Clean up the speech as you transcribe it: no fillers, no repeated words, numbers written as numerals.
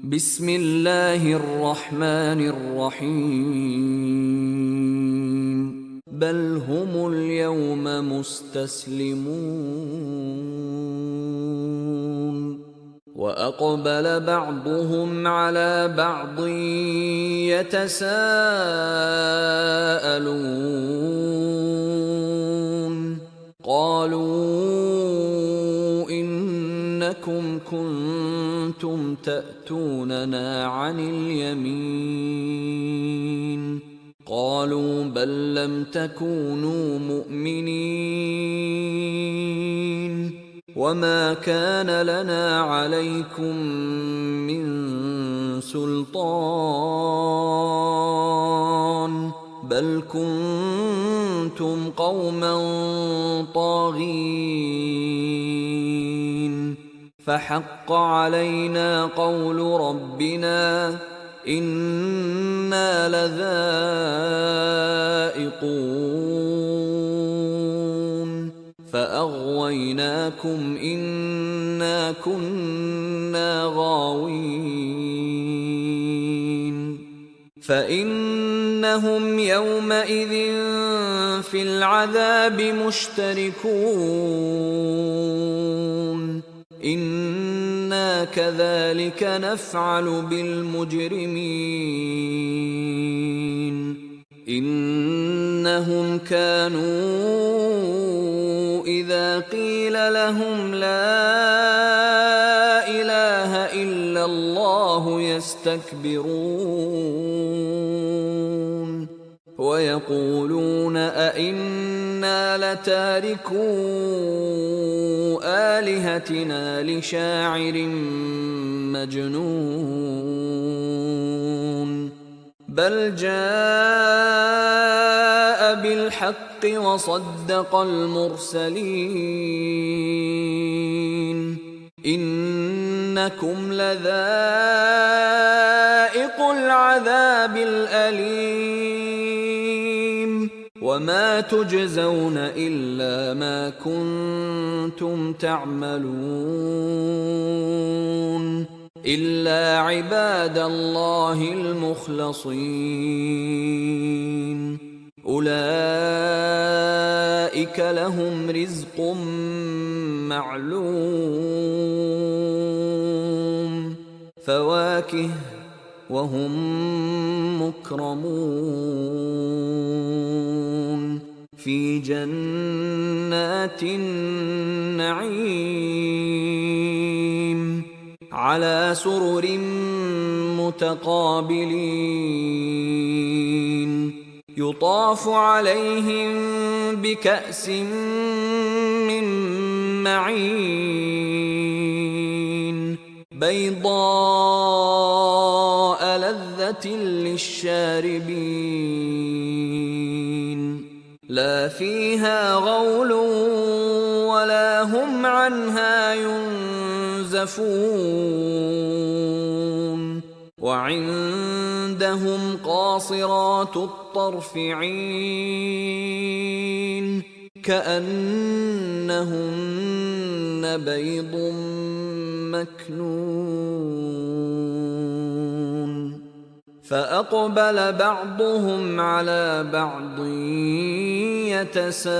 بسم الله الرحمن الرحيم بل هم اليوم مستسلمون وأقبل بعضهم على بعض يتساءلون قالوا إنكم كنتم تأتوننا عن اليمين قالوا بل لم تكونوا مؤمنين وما كان لنا عليكم من سلطان بل كنتم قوما طاغين فحق علينا قول ربنا إنا لذائقون فأغويناكم إنا كنا غاوين فإنهم يومئذ في العذاب مشتركون إنا كذلك نفعل بالمجرمين إنهم كانوا إذا قيل لهم لا إله إلا الله يستكبرون ويقولون أئنا لتاركو آلهتنا لشاعر مجنون بل جاء بالحق وصدق المرسلين إنكم لذائق العذاب الأليم وما تجزون إلا ما كنتم تعملون إلا عباد الله المخلصين أولئك لهم رزق معلوم فواكه وهم مكرمون في جنات النعيم على سرر متقابلين يطاف عليهم بكأس من معين بيضاء لذة للشاربين لا فيها غول ولا هم عنها ينزفون وعندهم قاصرات الطرف عين كأنهن بيض مكنون فأقبل بعضهم على بعض يتساءلون